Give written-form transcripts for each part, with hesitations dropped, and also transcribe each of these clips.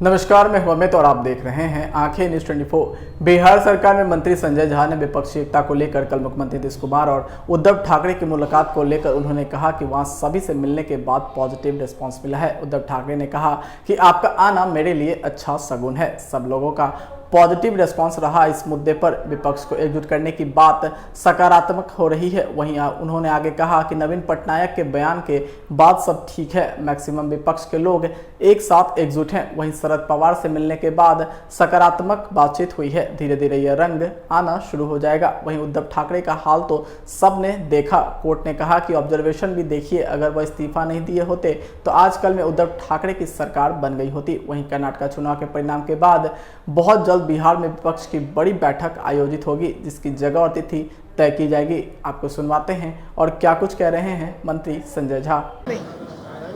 नमस्कार, मैं हूं अमित और आप देख रहे हैं आंखें न्यूज 24। बिहार सरकार में मंत्री संजय झा ने विपक्षी एकता को लेकर कल मुख्यमंत्री नीतीश कुमार और उद्धव ठाकरे की मुलाकात को लेकर उन्होंने कहा कि वहां सभी से मिलने के बाद पॉजिटिव रिस्पांस मिला है। उद्धव ठाकरे ने कहा कि आपका आना मेरे लिए अच्छा शगुन है। सब लोगों का पॉजिटिव रिस्पांस रहा। इस मुद्दे पर विपक्ष को एकजुट करने की बात सकारात्मक हो रही है। वहीं उन्होंने आगे कहा कि नवीन पटनायक के बयान के बाद सब ठीक है, मैक्सिमम विपक्ष के लोग एक साथ एकजुट हैं। वहीं शरद पवार से मिलने के बाद सकारात्मक बातचीत हुई है। धीरे धीरे यह रंग आना शुरू हो जाएगा। वहीं उद्धव ठाकरे का हाल तो सबने देखा। कोर्ट ने कहा कि ऑब्जर्वेशन भी देखिए, अगर वह इस्तीफा नहीं दिए होते तो आजकल में उद्धव ठाकरे की सरकार बन गई होती। वहीं कर्नाटक चुनाव के परिणाम के बाद बहुत जल्द बिहार में विपक्ष की बड़ी बैठक आयोजित होगी, जिसकी जगह और तिथि तय की जाएगी। आपको सुनवाते हैं और क्या कुछ कह रहे हैं मंत्री संजय झा।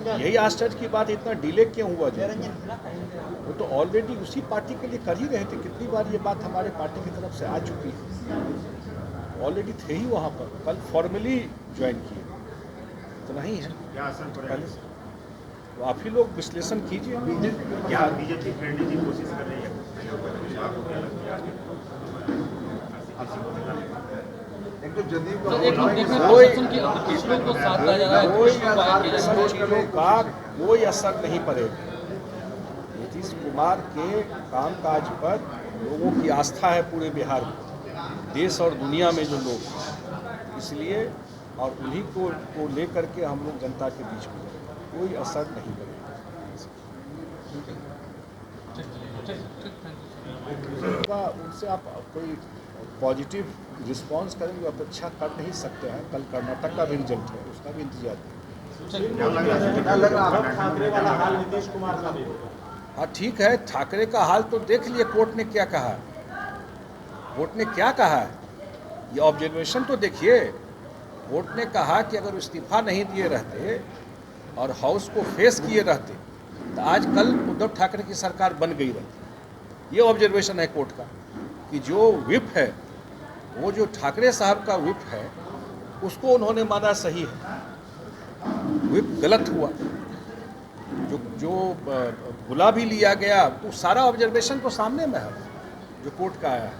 यही आश्चर्य की बात, इतना डिले क्यों हुआ? वो तो ऑलरेडी उसी पार्टी के लिए कर ही रहे थे। कितनी बार ये बात हमारे पार्टी की तरफ से आ चुकी है। ऑलरेडी थे ही वहाँ पर, कल फॉर्मली ज्वाइन किए। तो नहीं है पहले से तो आप ही लोग विश्लेषण कीजिए। क्या बीजेपी फ्रेंडली की कोशिश कर रही है? कोई असर नहीं पड़ेगा। नीतीश कुमार के कामकाज पर लोगों की आस्था है पूरे बिहार में, देश और दुनिया में जो लोग, इसलिए और उन्हीं को लेकर के हम लोग जनता के बीच में कोई असर नहीं पड़ेगा। उनसे आप कोई पॉजिटिव रिस्पांस करेंगे, अपेक्षा कर नहीं सकते हैं। कल कर्नाटक का भी रिजल्ट है, उसका भी इंतजार करें। हाँ ठीक है, ठाकरे का हाल तो देख लिए। कोर्ट ने क्या कहा, कोर्ट ने क्या कहा है, ये ऑब्जर्वेशन तो देखिए। कोर्ट ने कहा कि अगर इस्तीफा नहीं दिए रहते और हाउस को फेस किए रहते तो आज कल उद्धव ठाकरे की सरकार बन गई रहती। ये ऑब्जर्वेशन है कोर्ट का कि जो विप है, वो जो ठाकरे साहब का विप है, उसको उन्होंने माना सही है, विप गलत हुआ। जो बुला भी लिया गया, तो सारा ऑब्जर्वेशन तो सामने में है जो कोर्ट का आया है।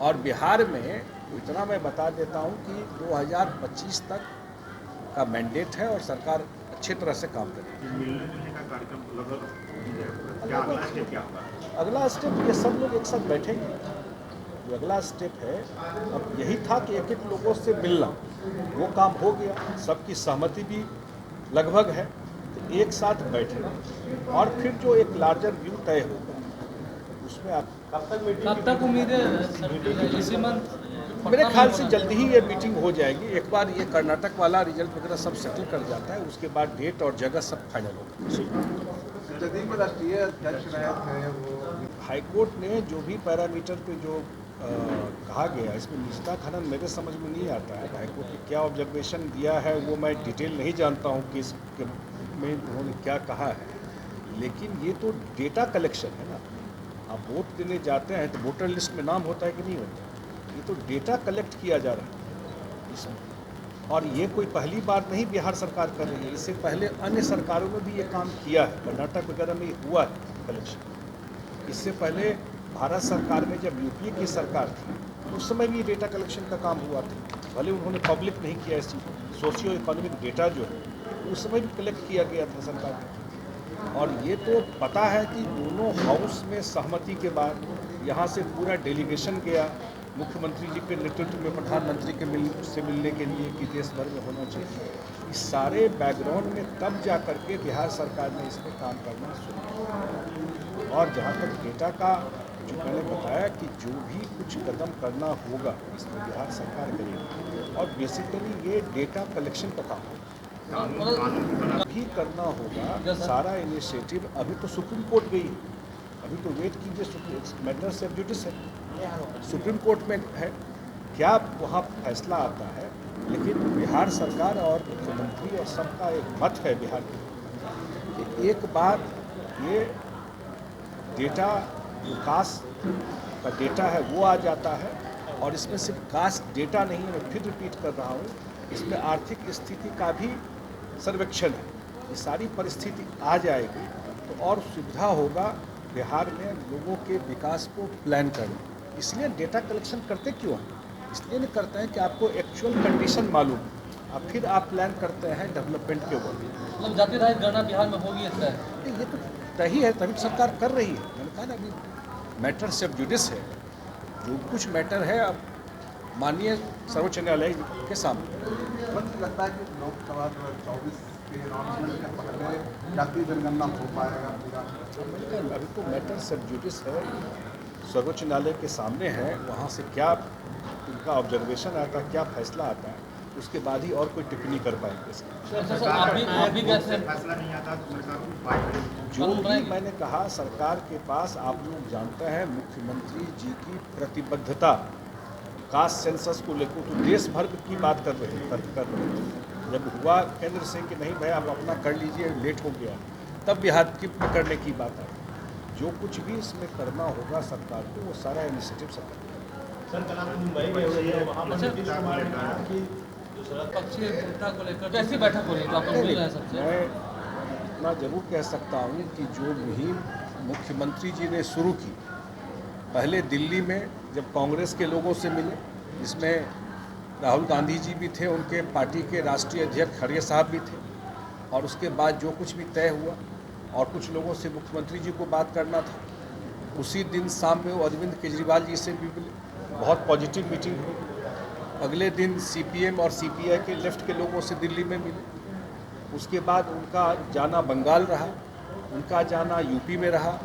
और बिहार में इतना मैं बता देता हूँ कि 2025 तक का मैंडेट है और सरकार अच्छी तरह से काम करेगी। अगला स्टेप ये सब लोग एक साथ बैठेंगे। जो अगला स्टेप है, अब यही था कि एक एक लोगों से मिलना, वो काम हो गया, सबकी सहमति भी लगभग है। तो एक साथ बैठे और फिर जो एक लार्जर व्यू तय होगा, उसमें आप कब तक उम्मीद है? इसी मंथ मेरे ख्याल से जल्दी ही ये मीटिंग हो जाएगी। एक बार ये कर्नाटक वाला रिजल्ट वगैरह सब सेटल कर जाता है, उसके बाद डेट और जगह सब फाइनल होगा। राष्ट्रीय अध्यक्ष रहे थे वो, हाईकोर्ट ने जो भी पैरामीटर पे जो कहा गया, इसमें निजता खनन मेरे समझ में नहीं आता है। हाईकोर्ट ने क्या ऑब्जर्वेशन दिया है वो मैं डिटेल नहीं जानता हूँ कि इसके में उन्होंने क्या कहा है, लेकिन ये तो डेटा कलेक्शन है ना। आप वोट देने जाते हैं तो वोटर लिस्ट में नाम होता है कि नहीं होता? ये तो डेटा कलेक्ट किया जा रहा है इसमें। और ये कोई पहली बार नहीं बिहार सरकार कर रही है, इससे पहले अन्य सरकारों ने भी ये काम किया है। कर्नाटक वगैरह में हुआ है कलेक्शन। इससे पहले भारत सरकार में जब यूपीए की सरकार थी, उस समय भी डेटा कलेक्शन का काम हुआ था। भले उन्होंने पब्लिक नहीं किया इस चीज़, सोशियो इकोनॉमिक डेटा जो है उस समय भी कलेक्ट किया गया था सरकार में। और ये तो पता है कि दोनों हाउस में सहमति के बाद यहाँ से पूरा डेलीगेशन गया मुख्यमंत्री जी के नेतृत्व में प्रधानमंत्री के से मिलने के लिए कि देश भर में होना चाहिए। इस सारे बैकग्राउंड में तब जा करके बिहार सरकार ने इस पर काम करना शुरू किया। और जहाँ तक डेटा का जो मैंने बताया कि जो भी कुछ कदम करना होगा इसमें बिहार सरकार करेगी। और बेसिकली ये डेटा कलेक्शन का काम होगा, भी करना होगा। सारा इनिशिएटिव अभी तो सुप्रीम कोर्ट गई, अभी तो वेट कीजिए, मैटर से जुडिस है, सुप्रीम कोर्ट में है, क्या वहाँ फैसला आता है। लेकिन बिहार सरकार और मुख्यमंत्री और सबका एक मत है बिहार के, एक बार ये डेटा जो कास्ट का डेटा है वो आ जाता है। और इसमें सिर्फ कास्ट डेटा नहीं है, मैं फिर रिपीट कर रहा हूँ, इसमें आर्थिक स्थिति का भी सर्वेक्षण है। ये सारी परिस्थिति आ जाएगी तो और सुविधा होगा बिहार में लोगों के विकास को प्लान करें। इसलिए डेटा कलेक्शन करते क्यों हैं? इसलिए नहीं करते हैं कि आपको एक्चुअल कंडीशन मालूम है, अब फिर आप प्लान करते हैं डेवलपमेंट के ऊपर। मतलब जाति रहित गणना बिहार में होगी इतना है। ये तो तय है, तभी सरकार कर रही है। मैंने कहा ना, अभी मैटर सब जुडिस है, जो कुछ मैटर है अब माननीय सर्वोच्च न्यायालय के सामने। मुझे लगता है कि लोकसभा 2024 के अनाउंसमेंट के पहले जातीय जनगणना हो पाएगा पूरा। अभी तो मैटर सब जुडिस है, सर्वोच्च न्यायालय के सामने है, वहाँ से क्या उनका ऑब्जर्वेशन आता है, क्या फैसला आता है, उसके बाद ही और कोई टिप्पणी कर पाएंगे इसमें। आप भी गए थे। जो भी मैंने कहा, सरकार के पास आप लोग जानते हैं मुख्यमंत्री जी की प्रतिबद्धता कास्ट सेंसस को लेकर, तो देश भर की बात कर रहे थे। जब हुआ केंद्र से कि नहीं भाई आप अपना कर लीजिए, लेट हो गया, तब बिहार की पकड़ने की बात आई। जो कुछ भी इसमें करना होगा सरकार को, वो सारा इनिशिएटिव सरकार मुंबई में हुई है, वहाँ पर पक्षीय एकता को लेकर कैसी बैठक हो रही है, तो आप लोग मिल रहे हैं सबसे? मैं इतना जरूर कह सकता हूँ कि जो मुहिम मुख्यमंत्री जी ने शुरू की, पहले दिल्ली में जब कांग्रेस के लोगों से मिले, जिसमें राहुल गांधी जी भी थे, उनके पार्टी के राष्ट्रीय अध्यक्ष खड़गे साहब भी थे, और उसके बाद जो कुछ भी तय हुआ और कुछ लोगों से मुख्यमंत्री जी को बात करना था, उसी दिन शाम में वो अरविंद केजरीवाल जी से भी मिले, बहुत पॉजिटिव मीटिंग हुई। अगले दिन सीपीएम और सीपीआई के लेफ्ट के लोगों से दिल्ली में मिले। उसके बाद उनका जाना बंगाल रहा, उनका जाना यूपी में रहा,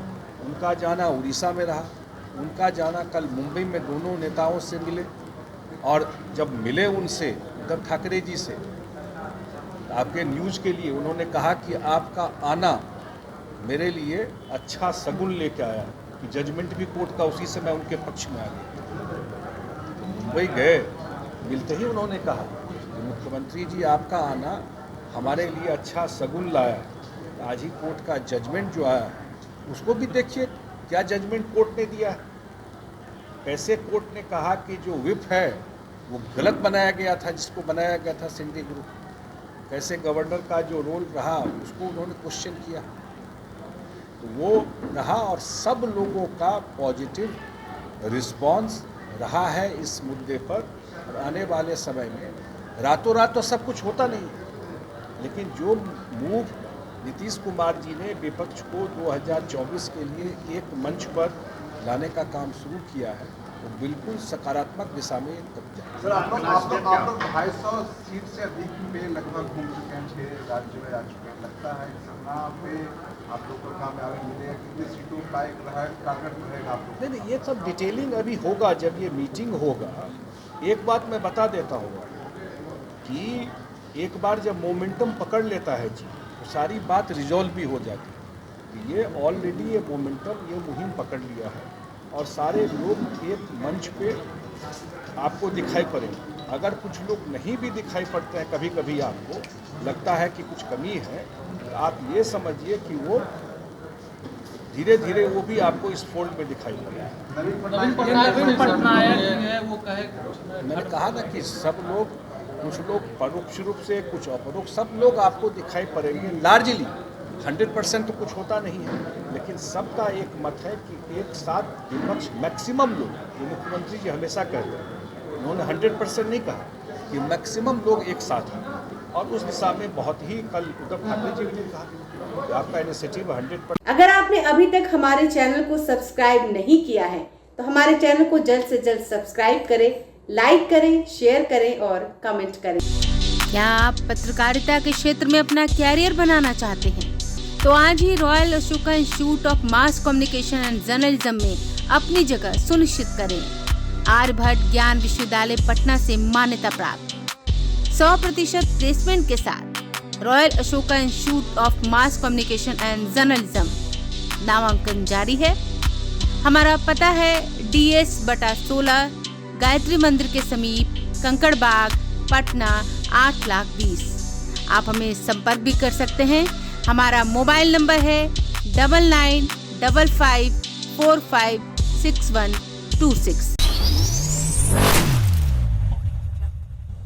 उनका जाना उड़ीसा में रहा, उनका जाना कल मुंबई में दोनों नेताओं से मिले। और जब मिले उनसे, उद्धव ठाकरे जी से, आपके न्यूज़ के लिए उन्होंने कहा कि आपका आना मेरे लिए अच्छा सगुन लेके आया, कि जजमेंट भी कोर्ट का उसी समय उनके पक्ष में आ गया। मुंबई गए, मिलते ही उन्होंने कहा कि मुख्यमंत्री जी आपका आना हमारे लिए अच्छा सगुन लाया। आज ही कोर्ट का जजमेंट जो आया उसको भी देखिए, क्या जजमेंट कोर्ट ने दिया है। कैसे कोर्ट ने कहा कि जो विप है वो गलत बनाया गया था, जिसको बनाया गया था सिंधी ग्रुप। कैसे गवर्नर का जो रोल रहा उसको उन्होंने क्वेश्चन किया, तो वो रहा। और सब लोगों का पॉजिटिव रिस्पांस रहा है इस मुद्दे पर। और आने वाले समय में रातों रात तो सब कुछ होता नहीं, लेकिन जो मूव नीतीश कुमार जी ने विपक्ष को 2024 के लिए एक मंच पर लाने का काम शुरू किया है, वो बिल्कुल सकारात्मक दिशा में सर, आप लोग 250 सीट से अधिक पे लगभग घूम चुके हैं, 6 राज्यों में जा चुके हैं। लगता है यहाँ पे आप लोग को कामयाबी मिलेगा, कितनी सीटों का एक टारगेट रहेगा आप लोग? नहीं, ये सब डिटेलिंग अभी होगा जब ये मीटिंग होगा। एक बात मैं बता देता हूँ कि एक बार जब मोमेंटम पकड़ लेता है जी, तो सारी बात रिजॉल्व भी हो जाती है। ये ऑलरेडी ये मोमेंटम, ये मुहिम पकड़ लिया है और सारे लोग एक मंच पे आपको दिखाई पड़ेंगे। अगर कुछ लोग नहीं भी दिखाई पड़ते हैं, कभी कभी आपको लगता है कि कुछ कमी है, तो आप ये समझिए कि वो धीरे धीरे वो भी आपको इस फोल्ड में दिखाई पड़ेगा। नवीन पटनायक है वो कहे, मैंने कहा ना कि सब लोग, कुछ लोग परोक्ष रूप से, कुछ अपरोक्ष, सब लोग आपको दिखाई पड़ेंगे। लार्जली 100% तो कुछ होता नहीं है, लेकिन सबका एक मत है कि एक साथ विपक्ष मैक्सिमम लोग, ये मुख्यमंत्री जी हमेशा कहते हैं, उन्होंने 100% नहीं कहा कि मैक्सिमम लोग एक साथ हैं। और उस दिशा में बहुत ही कल उद्धव ठाकरे जी ने कहा कि आपका इनिशिएटिव 100%। अगर आपने अभी तक हमारे चैनल को सब्सक्राइब नहीं किया है तो हमारे चैनल को जल्द से जल्द सब्सक्राइब करें, लाइक करें, शेयर करें और कमेंट करें। क्या आप पत्रकारिता के क्षेत्र में अपना कैरियर बनाना चाहते हैं? तो आज ही royal Ashoka institute of mass communication and journalism में अपनी जगह सुनिश्चित करें। आर्यभट्ट ज्ञान विश्वविद्यालय पटना से मान्यता प्राप्त 100% प्लेसमेंट के साथ royal Ashoka institute of mass communication and journalism नामांकन जारी है। हमारा पता है DS/16 गायत्री मंदिर के समीप, कंकड़ बाग, पटना 8,20,000। आप हमें संपर्क भी कर सकते हैं। हमारा मोबाइल नंबर है 9955456126।